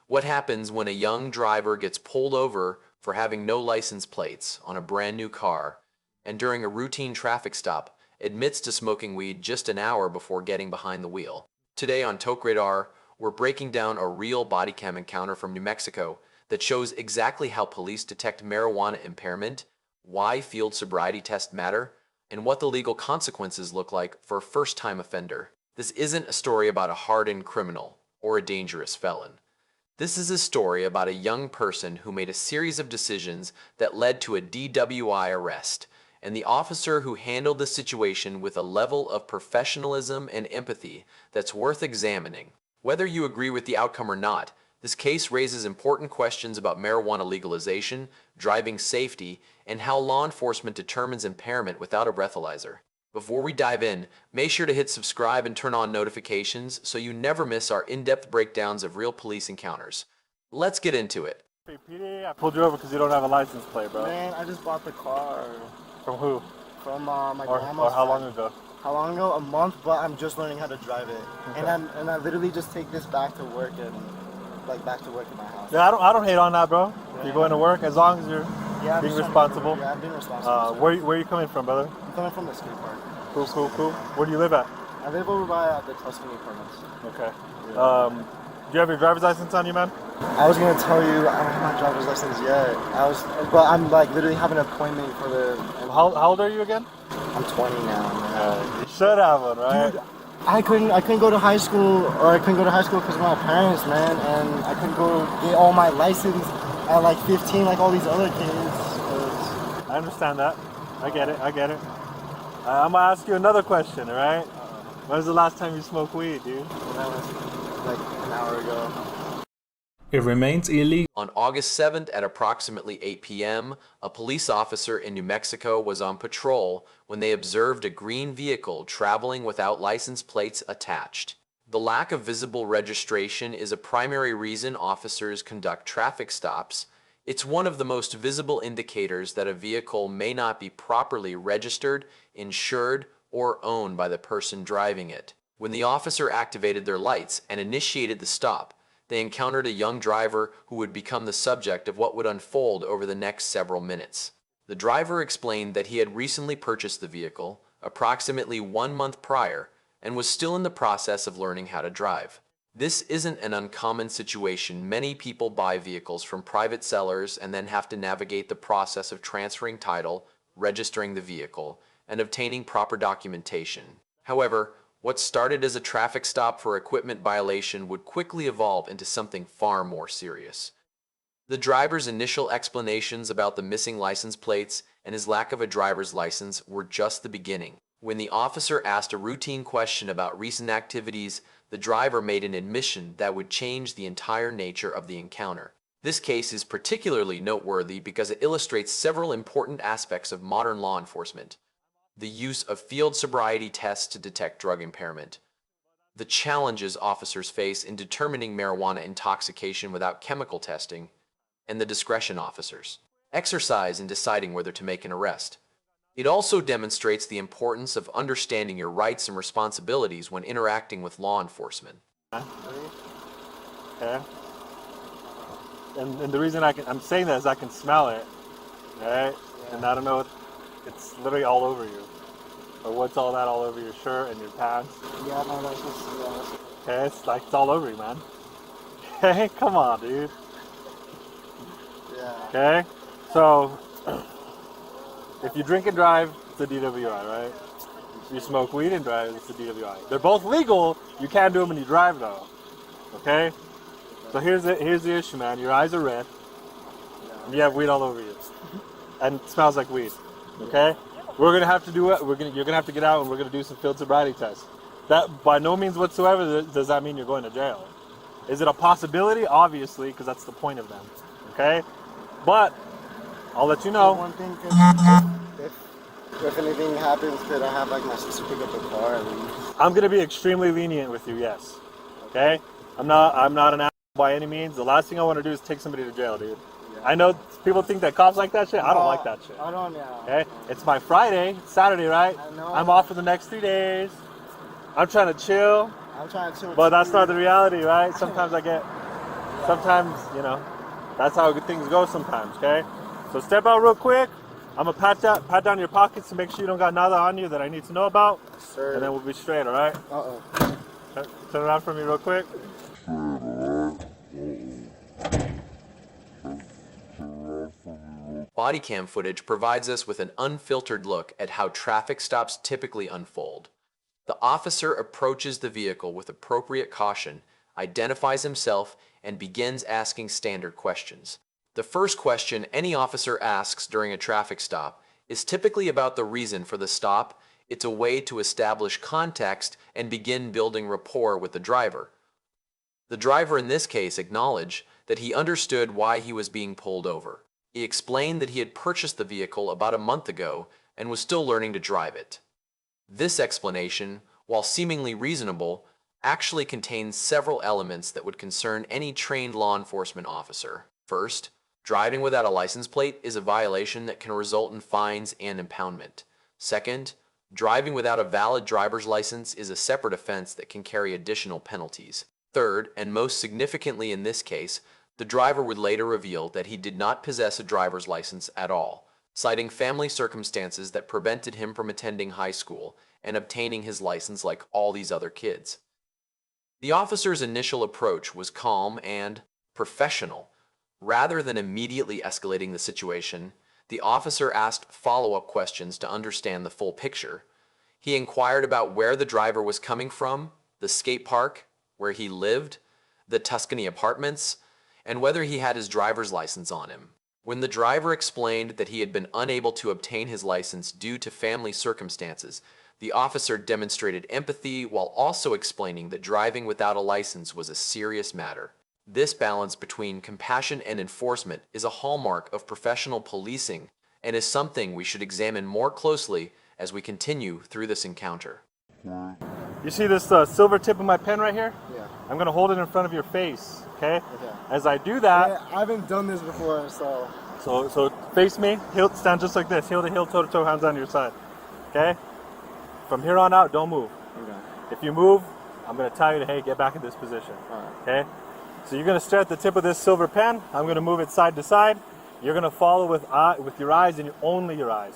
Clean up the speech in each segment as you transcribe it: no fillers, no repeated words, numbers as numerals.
What happens when a young driver gets pulled over for having no license plates on a brand new car and during a routine traffic stop admits to smoking weed just an hour before getting behind the wheel? Today on Toke Radar, we're breaking down a real body cam encounter from New Mexico that shows exactly how police detect marijuana impairment, why field sobriety tests matter, and what the legal consequences look like for a first-time offender. This isn't a story about a hardened criminal or a dangerous felon. This is a story about a young person who made a series of decisions that led to a DWI arrest, and the officer who handled the situation with a level of professionalism and empathy that's worth examining. Whether you agree with the outcome or not, this case raises important questions about marijuana legalization, driving safety, and how law enforcement determines impairment without a breathalyzer. Before we dive in, make sure to hit subscribe and turn on notifications so you never miss our in-depth breakdowns of real police encounters. Let's get into it. Hey, PD, I pulled you over because you don't have a license plate, bro. Man, I just bought the car. From who? From my grandma's. Or how long ago? How long ago? A month, but I'm just learning how to drive it. Okay. And I literally just take this back to work and back to work in my house. Yeah, I don't hate on that, bro. Yeah. You're going to work as long as you're being responsible. Yeah, I'm being responsible. Where are you coming from, brother? I'm coming from the skate park. Cool. Where do you live at? I live over by the Tuscany Apartments. Okay. Do you have your driver's license on you, man? I was gonna tell you I don't have my driver's license yet. But I'm like literally having an appointment for the. How old are you again? I'm 20 now. Man. You should have one, right? Dude, I couldn't go to high school, because of my parents, man, and I couldn't go get all my license at like 15, like all these other kids. I understand that. I get it. I'm gonna ask you another question, all right? When was the last time you smoked weed, dude? That was like an hour ago. It remains illegal. On August 7th at approximately 8 p.m., a police officer in New Mexico was on patrol when they observed a green vehicle traveling without license plates attached. The lack of visible registration is a primary reason officers conduct traffic stops. It's one of the most visible indicators that a vehicle may not be properly registered, insured, or owned by the person driving it. When the officer activated their lights and initiated the stop, they encountered a young driver who would become the subject of what would unfold over the next several minutes. The driver explained that he had recently purchased the vehicle, approximately 1 month prior, and was still in the process of learning how to drive. This isn't an uncommon situation. Many people buy vehicles from private sellers and then have to navigate the process of transferring title, registering the vehicle, and obtaining proper documentation. However, what started as a traffic stop for equipment violation would quickly evolve into something far more serious. The driver's initial explanations about the missing license plates and his lack of a driver's license were just the beginning. When the officer asked a routine question about recent activities, the driver made an admission that would change the entire nature of the encounter. This case is particularly noteworthy because it illustrates several important aspects of modern law enforcement. The use of field sobriety tests to detect drug impairment, the challenges officers face in determining marijuana intoxication without chemical testing, and the discretion officers exercise in deciding whether to make an arrest. It also demonstrates the importance of understanding your rights and responsibilities when interacting with law enforcement. Okay. And the reason I'm saying that is I can smell it, right? Yeah. And I don't know, it's literally all over you. Or what's all that all over your shirt and your pants? Yeah, no, that's just, Okay, it's all over you, man. Okay, come on, dude. Yeah. Okay, so if you drink and drive, it's a DWI, right? If you smoke weed and drive, it's a DWI. They're both legal. You can't do them when you drive, though. Okay. So here's the issue, man. Your eyes are red, and you have weed all over you, and it smells like weed. Okay. We're gonna have to do it. You're gonna have to get out, and we're gonna do some field sobriety tests. That by no means whatsoever does that mean you're going to jail. Is it a possibility? Obviously, because that's the point of them. Okay. But I'll let you know. One thing, if anything happens, could I have like my sister pick up the car and leave? I'm gonna be extremely lenient with you. Yes. Okay. I'm not an asshole by any means. The last thing I want to do is take somebody to jail, dude. Yeah. I know people think that cops like that shit. I don't like that shit. I don't. Yeah. Okay. It's my Friday. It's Saturday, right? I know. I'm off for the next 3 days. I'm trying to chill. I'm trying to chill. But that's not the reality, right? Sometimes I get sometimes, that's how good things go sometimes, okay? So step out real quick. I'm gonna pat down your pockets to make sure you don't got nada on you that I need to know about. Sir. And then we'll be straight, all right? Uh-oh. Turn around for me real quick. Bodycam footage provides us with an unfiltered look at how traffic stops typically unfold. The officer approaches the vehicle with appropriate caution, identifies himself, and begins asking standard questions. The first question any officer asks during a traffic stop is typically about the reason for the stop. It's a way to establish context and begin building rapport with the driver. The driver in this case acknowledged that he understood why he was being pulled over. He explained that he had purchased the vehicle about a month ago and was still learning to drive it. This explanation, while seemingly reasonable, actually contains several elements that would concern any trained law enforcement officer. First, driving without a license plate is a violation that can result in fines and impoundment. Second, driving without a valid driver's license is a separate offense that can carry additional penalties. Third, and most significantly in this case, the driver would later reveal that he did not possess a driver's license at all, citing family circumstances that prevented him from attending high school and obtaining his license like all these other kids. The officer's initial approach was calm and professional. Rather than immediately escalating the situation, the officer asked follow-up questions to understand the full picture. He inquired about where the driver was coming from, the skate park, where he lived, the Tuscany apartments, and whether he had his driver's license on him. When the driver explained that he had been unable to obtain his license due to family circumstances, the officer demonstrated empathy while also explaining that driving without a license was a serious matter. This balance between compassion and enforcement is a hallmark of professional policing and is something we should examine more closely as we continue through this encounter. You see this silver tip of my pen right here? Yeah. I'm going to hold it in front of your face, okay? Okay. As I do that... Yeah, I haven't done this before, so... So face me, heel, stand just like this, heel to heel, toe to toe, hands on your side, okay? From here on out, don't move. Okay. If you move, I'm going to tell you to, hey, get back in this position, okay? So you're going to stare at the tip of this silver pen. I'm going to move it side to side. You're going to follow with your eyes and only your eyes,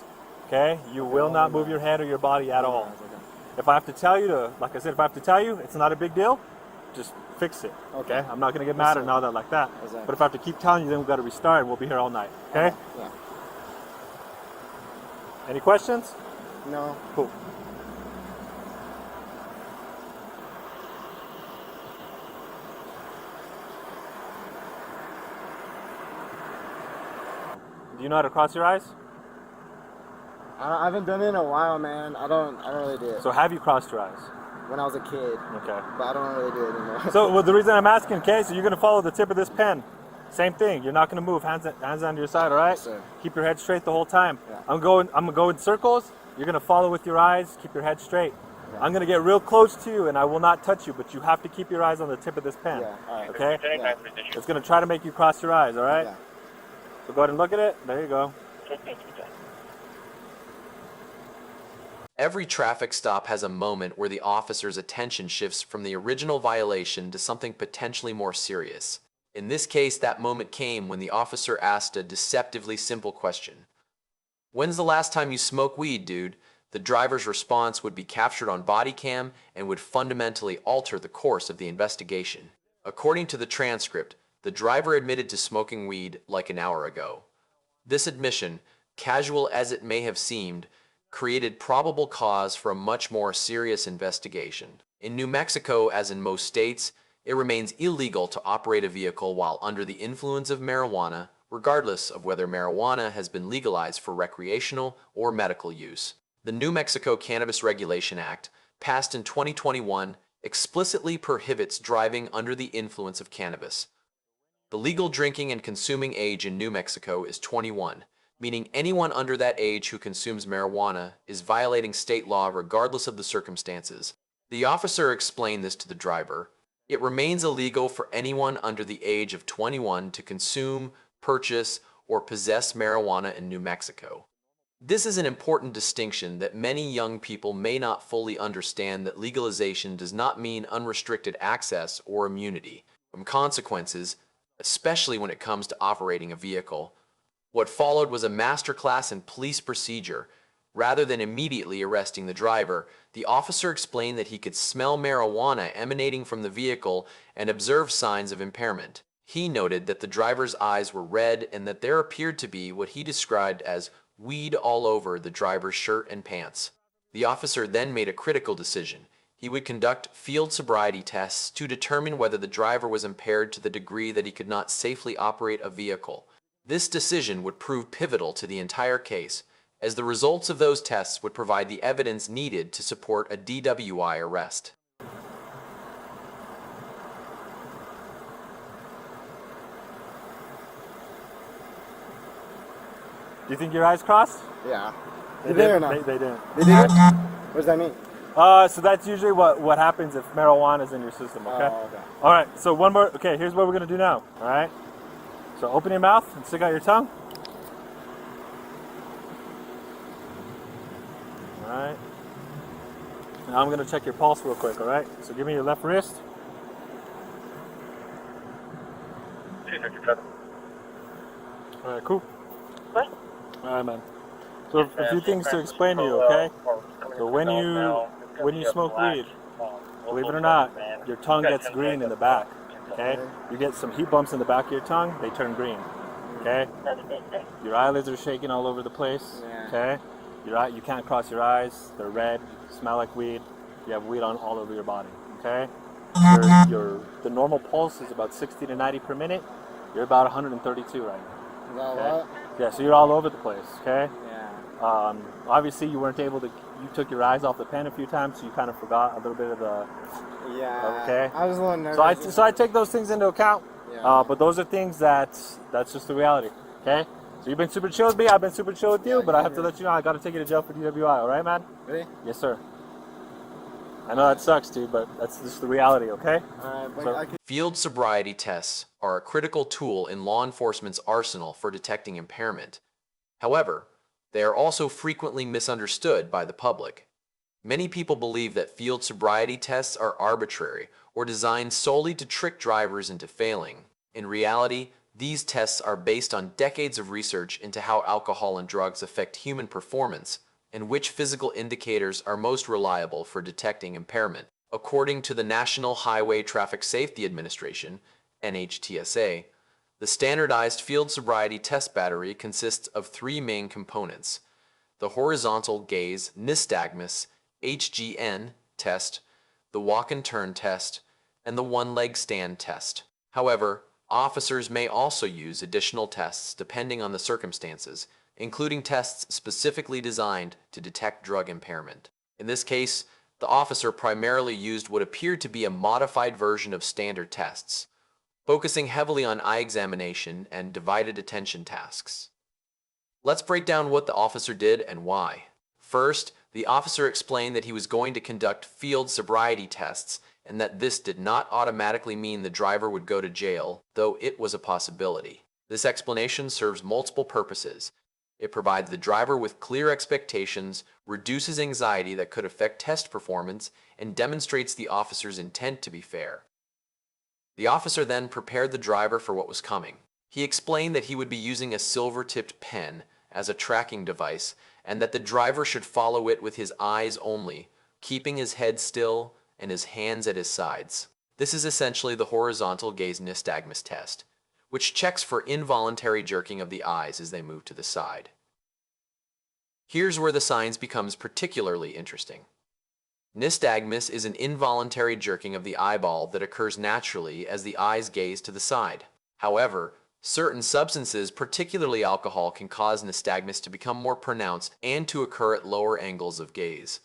okay? You will not move your head or your body at all. Okay. If I have to tell you to, like I said, if I have to tell you, it's not a big deal, just fix it, Okay. okay? I'm not going to get mad or all that like that. Exactly. But if I have to keep telling you, then we've got to restart and we'll be here all night, okay? Yeah. Any questions? No. Cool. Do you know how to cross your eyes? I haven't done it in a while, man. I don't really do it. So have you crossed your eyes? When I was a kid, Okay. but I don't really do it anymore. So well, the reason I'm asking, okay, so you're going to follow the tip of this pen. Same thing. You're not going to move. Hands on your side, all right? Yes, sir. Keep your head straight the whole time. Yeah. I'm going to go in circles. You're going to follow with your eyes. Keep your head straight. Yeah. I'm going to get real close to you, and I will not touch you, but you have to keep your eyes on the tip of this pen. Yeah, all right. Okay? Yeah. It's going to try to make you cross your eyes, all right? Yeah. So go ahead and look at it. There you go. Every traffic stop has a moment where the officer's attention shifts from the original violation to something potentially more serious. In this case, that moment came when the officer asked a deceptively simple question. "When's the last time you smoked weed, dude?" The driver's response would be captured on body cam and would fundamentally alter the course of the investigation. According to the transcript, the driver admitted to smoking weed like an hour ago. This admission, casual as it may have seemed, created probable cause for a much more serious investigation. In New Mexico, as in most states, it remains illegal to operate a vehicle while under the influence of marijuana, regardless of whether marijuana has been legalized for recreational or medical use. The New Mexico Cannabis Regulation Act, passed in 2021, explicitly prohibits driving under the influence of cannabis. The legal drinking and consuming age in New Mexico is 21, meaning anyone under that age who consumes marijuana is violating state law regardless of the circumstances. The officer explained this to the driver. It remains illegal for anyone under the age of 21 to consume, purchase, or possess marijuana in New Mexico. This is an important distinction that many young people may not fully understand, that legalization does not mean unrestricted access or immunity from consequences. especially when it comes to operating a vehicle. What followed was a masterclass in police procedure. Rather than immediately arresting the driver, the officer explained that he could smell marijuana emanating from the vehicle and observe signs of impairment. He noted that the driver's eyes were red and that there appeared to be what he described as weed all over the driver's shirt and pants. The officer then made a critical decision. He would conduct field sobriety tests to determine whether the driver was impaired to the degree that he could not safely operate a vehicle. This decision would prove pivotal to the entire case, as the results of those tests would provide the evidence needed to support a DWI arrest. Do you think your eyes crossed? Yeah. They did or didn't. not? They didn't. They did? What does that mean? So that's usually what happens if marijuana is in your system, okay? Oh, okay. All right, so one more. Okay, here's what we're going to do now, all right? So open your mouth and stick out your tongue. All right. Now I'm going to check your pulse real quick, all right? So give me your left wrist. All right, cool. What? All right, man. So a few things to explain to you, okay? So when you smoke weed, believe it or not, your tongue gets green in the back, okay? You get some heat bumps in the back of your tongue, they turn green, okay? Your eyelids are shaking all over the place, okay? You can't cross your eyes, they're red, smell like weed, you have weed on all over your body, okay? The normal pulse is about 60 to 90 per minute, you're about 132 right now. Is that a Okay. lot? Yeah, so you're all over the place, okay? Yeah. Obviously you weren't able to, you took your eyes off the pen a few times, so you kind of forgot a little bit of the, Yeah. Okay. I was a little nervous. so I take those things into account, Yeah. but those are things that's just the reality, okay? So you've been super chill with me, I've been super chill with you, but I have to let you know I gotta take you to jail for DWI, alright, man? Really? Yes, sir. I know that sucks, dude, but that's just the reality, okay? Alright, but So- I can... Field sobriety tests are a critical tool in law enforcement's arsenal for detecting impairment. However, they are also frequently misunderstood by the public. Many people believe that field sobriety tests are arbitrary or designed solely to trick drivers into failing. In reality, these tests are based on decades of research into how alcohol and drugs affect human performance and which physical indicators are most reliable for detecting impairment. According to the National Highway Traffic Safety Administration, NHTSA, the standardized field sobriety test battery consists of three main components: the horizontal gaze Nystagmus HGN test, the walk and turn test, and the one-leg stand test. However, officers may also use additional tests depending on the circumstances, including tests specifically designed to detect drug impairment. In this case, the officer primarily used what appeared to be a modified version of standard tests, focusing heavily on eye examination and divided attention tasks. Let's break down what the officer did and why. First, the officer explained that he was going to conduct field sobriety tests and that this did not automatically mean the driver would go to jail, though it was a possibility. This explanation serves multiple purposes. It provides the driver with clear expectations, reduces anxiety that could affect test performance, and demonstrates the officer's intent to be fair. The officer then prepared the driver for what was coming. He explained that he would be using a silver-tipped pen as a tracking device and that the driver should follow it with his eyes only, keeping his head still and his hands at his sides. This is essentially the horizontal gaze Nystagmus test, which checks for involuntary jerking of the eyes as they move to the side. Here's where the science becomes particularly interesting. Nystagmus is an involuntary jerking of the eyeball that occurs naturally as the eyes gaze to the side. However, certain substances, particularly alcohol, can cause nystagmus to become more pronounced and to occur at lower angles of gaze.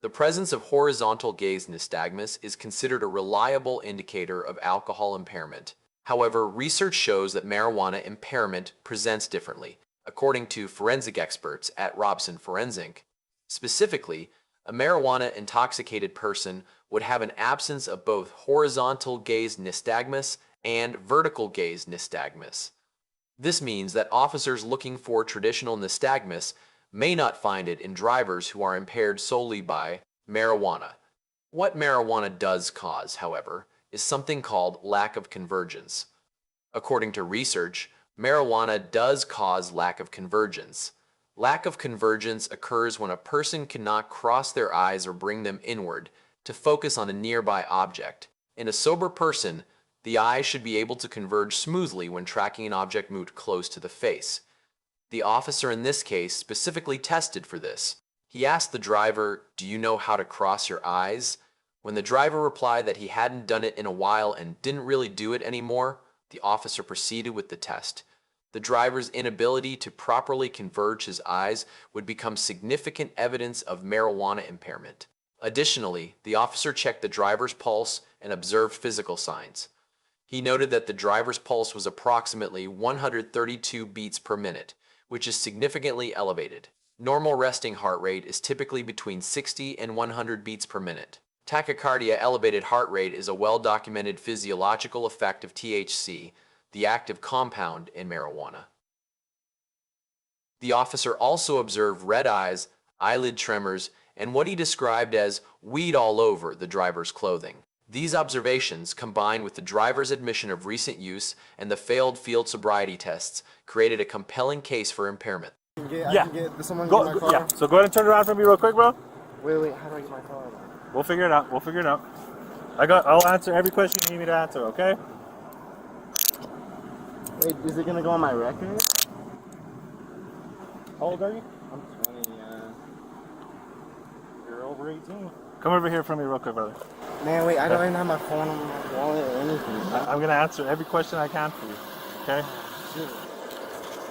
The presence of horizontal gaze nystagmus is considered a reliable indicator of alcohol impairment. However, research shows that marijuana impairment presents differently, according to forensic experts at Robson Forensic. Specifically, a marijuana-intoxicated person would have an absence of both horizontal gaze nystagmus and vertical gaze nystagmus. This means that officers looking for traditional nystagmus may not find it in drivers who are impaired solely by marijuana. What marijuana does cause, however, is something called lack of convergence. According to research, marijuana does cause lack of convergence. Lack of convergence occurs when a person cannot cross their eyes or bring them inward to focus on a nearby object. In a sober person, the eyes should be able to converge smoothly when tracking an object moved close to the face. The officer in this case specifically tested for this. He asked the driver, "Do you know how to cross your eyes?" When the driver replied that he hadn't done it in a while and didn't really do it anymore, the officer proceeded with the test. The driver's inability to properly converge his eyes would become significant evidence of marijuana impairment. Additionally, the officer checked the driver's pulse and observed physical signs. He noted that the driver's pulse was approximately 132 beats per minute, which is significantly elevated. Normal resting heart rate is typically between 60 and 100 beats per minute. Tachycardia, elevated heart rate, is a well-documented physiological effect of THC, the active compound in marijuana. The officer also observed red eyes, eyelid tremors, and what he described as weed all over the driver's clothing. These observations, combined with the driver's admission of recent use and the failed field sobriety tests, created a compelling case for impairment. I can get someone Go, get my car? yeah. So go ahead and turn around for me real quick, bro. Wait, how do I get my car? We'll figure it out. We'll figure it out. I'll answer every question you need me to answer, okay? Wait, is it gonna go on my record? How old are you? I'm 20, yeah. You're over 18. Come over here for me real quick, brother. Man, wait, I don't even have my phone on my wallet or anything. I'm gonna answer every question I can for you, okay? Shit.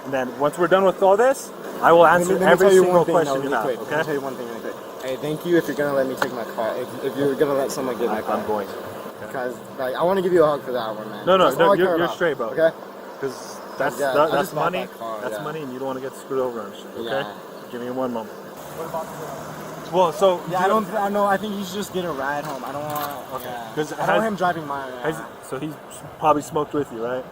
And then once we're done with all this, I will answer every single question you have, Let me tell you one thing really quick. Hey, thank you if you're gonna let me take my car. If you're gonna let someone get my car. I'm going. Because like, I want to give you a hug for that one, man. No, That's all I care you're about. straight, bro. Okay? Because that's Yeah, I that's just bought money. that car, That's yeah. money, and you don't want to get screwed over and shit. Okay? Yeah. Give me one moment. Well, so Yeah, I know. I think you should just get a ride home. I don't want. Okay. Yeah. 'Cause I don't want him driving mine. So he's probably smoked with you, right?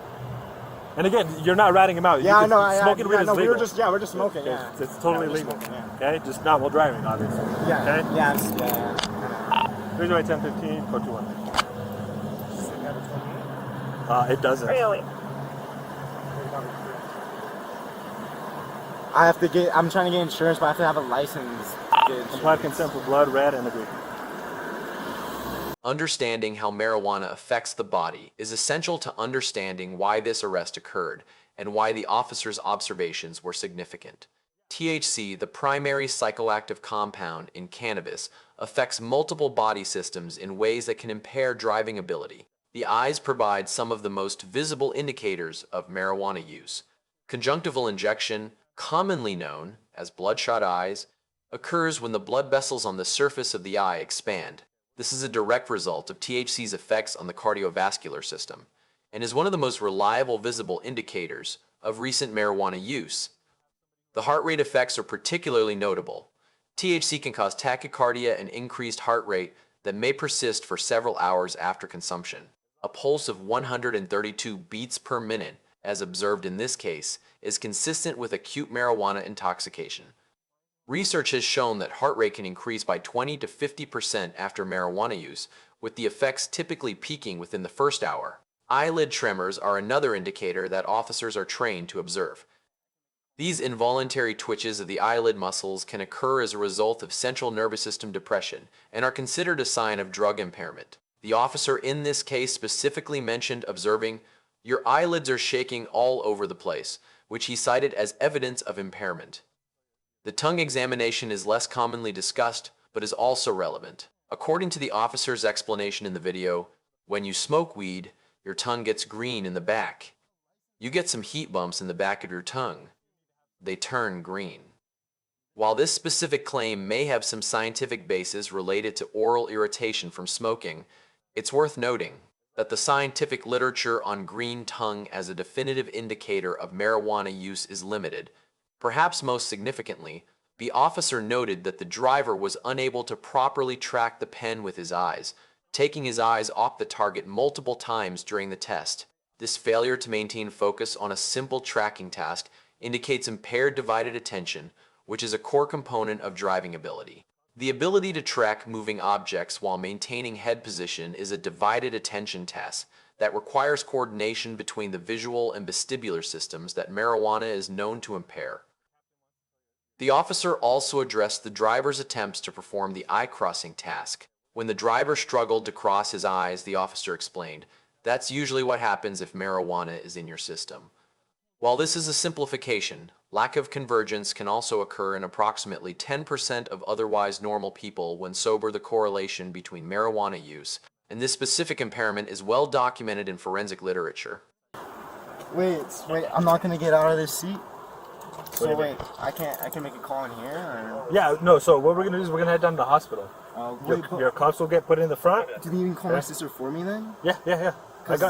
And again, you're not ratting him out. Yeah, I know. Smoking weed is no, legal. we're just smoking. Okay, Yeah, it's totally we're just legal. smoking, yeah. Okay, just not while driving, obviously. Yeah. Okay. Yeah. 308 1015 421. It doesn't. Really? I have to get. I'm trying to get insurance, but I have to have a license. To get insurance. Implied consent for blood, red, and the green. Understanding how marijuana affects the body is essential to understanding why this arrest occurred and why the officer's observations were significant. THC, the primary psychoactive compound in cannabis, affects multiple body systems in ways that can impair driving ability. The eyes provide some of the most visible indicators of marijuana use. Conjunctival injection, commonly known as bloodshot eyes, occurs when the blood vessels on the surface of the eye expand. This is a direct result of THC's effects on the cardiovascular system and is one of the most reliable visible indicators of recent marijuana use. The heart rate effects are particularly notable. THC can cause tachycardia and increased heart rate that may persist for several hours after consumption. A pulse of 132 beats per minute, as observed in this case, is consistent with acute marijuana intoxication. Research has shown that heart rate can increase by 20 to 50% after marijuana use, with the effects typically peaking within the first hour. Eyelid tremors are another indicator that officers are trained to observe. These involuntary twitches of the eyelid muscles can occur as a result of central nervous system depression and are considered a sign of drug impairment. The officer in this case specifically mentioned observing, "Your eyelids are shaking all over the place," which he cited as evidence of impairment. The tongue examination is less commonly discussed, but is also relevant. According to the officer's explanation in the video, when you smoke weed, your tongue gets green in the back. You get some heat bumps in the back of your tongue. They turn green. While this specific claim may have some scientific basis related to oral irritation from smoking, it's worth noting that the scientific literature on green tongue as a definitive indicator of marijuana use is limited. Perhaps most significantly, the officer noted that the driver was unable to properly track the pen with his eyes, taking his eyes off the target multiple times during the test. This failure to maintain focus on a simple tracking task indicates impaired divided attention, which is a core component of driving ability. The ability to track moving objects while maintaining head position is a divided attention task that requires coordination between the visual and vestibular systems that marijuana is known to impair. The officer also addressed the driver's attempts to perform the eye-crossing task. When the driver struggled to cross his eyes, the officer explained, "That's usually what happens if marijuana is in your system." While this is a simplification, lack of convergence can also occur in approximately 10% of otherwise normal people when sober. The correlation between marijuana use and this specific impairment is well documented in forensic literature. Wait, I'm not gonna get out of this seat. do you mean? I can make a call in here, or? Yeah, no, so what we're gonna do is we're gonna head down to the hospital. Your cuffs will get put in the front. Did you even call my sister for me then? Yeah. Cause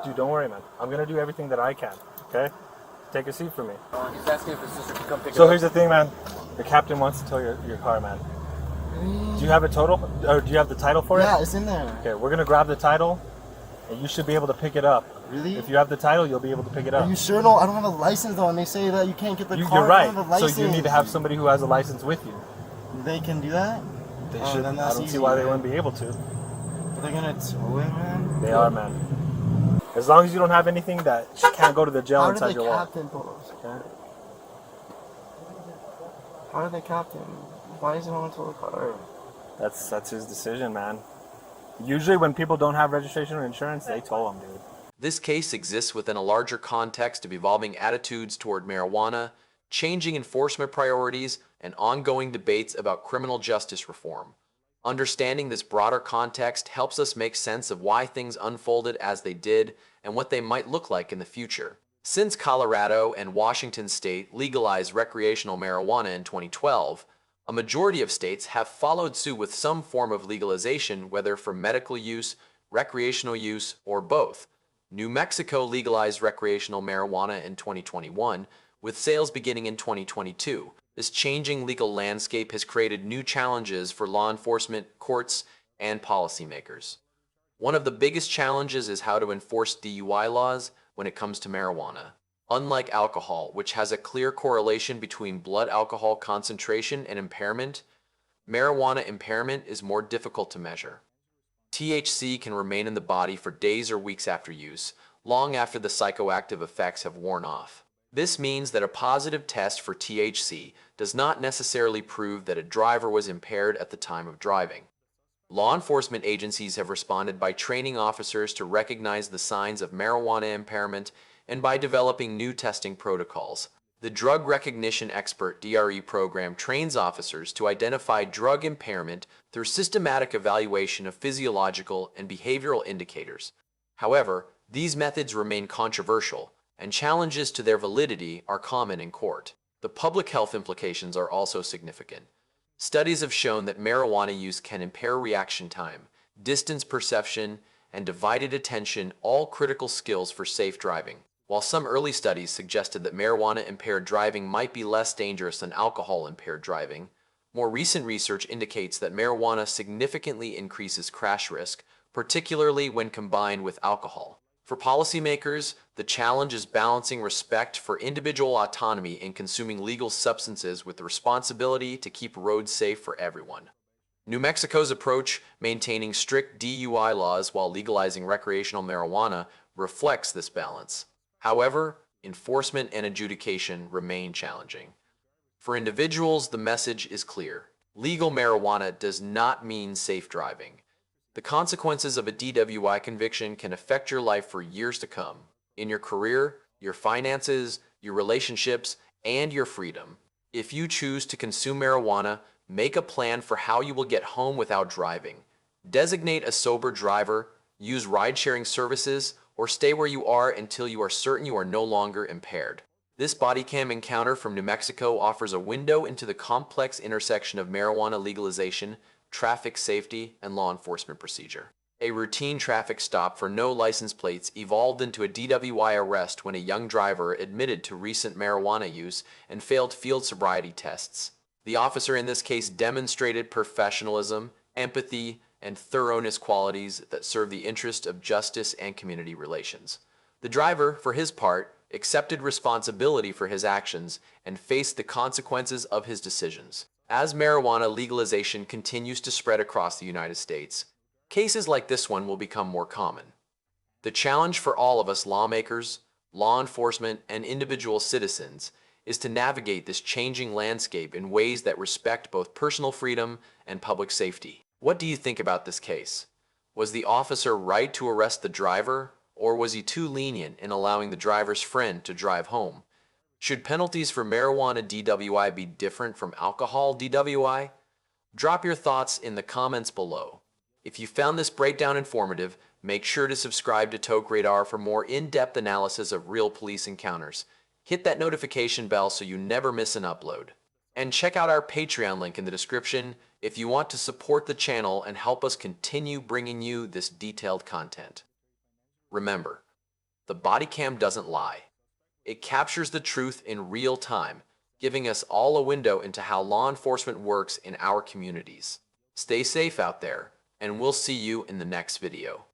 Dude, don't worry, man. I'm gonna do everything that I can, okay? Take a seat for me. he's asking if his sister can come pick So here's the thing, man. The captain wants to tow your car, man. Do you have a total? Or do you have the title for it? Yeah, it's in there. Okay, we're gonna grab the title, and you should be able to pick it up. Really? If you have the title, you'll be able to pick it up. Are you sure? No, I don't have a license though, and they say that you can't get the car. You're right. I don't have a license. So you need to have somebody who has a license with you. They can do that? They Oh, should. then I that's don't see easy, why they man. wouldn't be able to. But they're gonna tow it, man? They are, man. As long as you don't have anything that can't go to the jail How did inside the your wallet. captain pose? Okay? How did the captain? Why is he on tow the car? That's his decision, man. Usually when people don't have registration or insurance, they tow them, dude. This case exists within a larger context of evolving attitudes toward marijuana, changing enforcement priorities, and ongoing debates about criminal justice reform. Understanding this broader context helps us make sense of why things unfolded as they did and what they might look like in the future. Since Colorado and Washington state legalized recreational marijuana in 2012, a majority of states have followed suit with some form of legalization, whether for medical use, recreational use, or both. New Mexico legalized recreational marijuana in 2021, with sales beginning in 2022. This changing legal landscape has created new challenges for law enforcement, courts, and policymakers. One of the biggest challenges is how to enforce DUI laws when it comes to marijuana. Unlike alcohol, which has a clear correlation between blood alcohol concentration and impairment, marijuana impairment is more difficult to measure. THC can remain in the body for days or weeks after use, long after the psychoactive effects have worn off. This means that a positive test for THC does not necessarily prove that a driver was impaired at the time of driving. Law enforcement agencies have responded by training officers to recognize the signs of marijuana impairment and by developing new testing protocols. The Drug Recognition Expert DRE program trains officers to identify drug impairment through systematic evaluation of physiological and behavioral indicators. However, these methods remain controversial, and challenges to their validity are common in court. The public health implications are also significant. Studies have shown that marijuana use can impair reaction time, distance perception, and divided attention, all critical skills for safe driving. While some early studies suggested that marijuana-impaired driving might be less dangerous than alcohol-impaired driving, more recent research indicates that marijuana significantly increases crash risk, particularly when combined with alcohol. For policymakers, the challenge is balancing respect for individual autonomy in consuming legal substances with the responsibility to keep roads safe for everyone. New Mexico's approach, maintaining strict DUI laws while legalizing recreational marijuana, reflects this balance. However, enforcement and adjudication remain challenging. For individuals, the message is clear. Legal marijuana does not mean safe driving. The consequences of a DWI conviction can affect your life for years to come, in your career, your finances, your relationships, and your freedom. If you choose to consume marijuana, make a plan for how you will get home without driving. Designate a sober driver, use ride-sharing services, or stay where you are until you are certain you are no longer impaired. This Bodycam encounter from New Mexico offers a window into the complex intersection of marijuana legalization, traffic safety, and law enforcement procedure. A routine traffic stop for no license plates evolved into a DWI arrest when a young driver admitted to recent marijuana use and failed field sobriety tests. The officer in this case demonstrated professionalism, empathy, and thoroughness, qualities that serve the interest of justice and community relations. The driver, for his part, accepted responsibility for his actions and faced the consequences of his decisions. As marijuana legalization continues to spread across the United States, cases like this one will become more common. The challenge for all of us lawmakers, law enforcement, and individual citizens is to navigate this changing landscape in ways that respect both personal freedom and public safety. What do you think about this case? Was the officer right to arrest the driver, or was he too lenient in allowing the driver's friend to drive home? Should penalties for marijuana DWI be different from alcohol DWI? Drop your thoughts in the comments below. If you found this breakdown informative, make sure to subscribe to Toke Radar for more in-depth analysis of real police encounters. Hit that notification bell so you never miss an upload. And check out our Patreon link in the description if you want to support the channel and help us continue bringing you this detailed content. Remember, the Bodycam doesn't lie. It captures the truth in real time, giving us all a window into how law enforcement works in our communities. Stay safe out there, and we'll see you in the next video.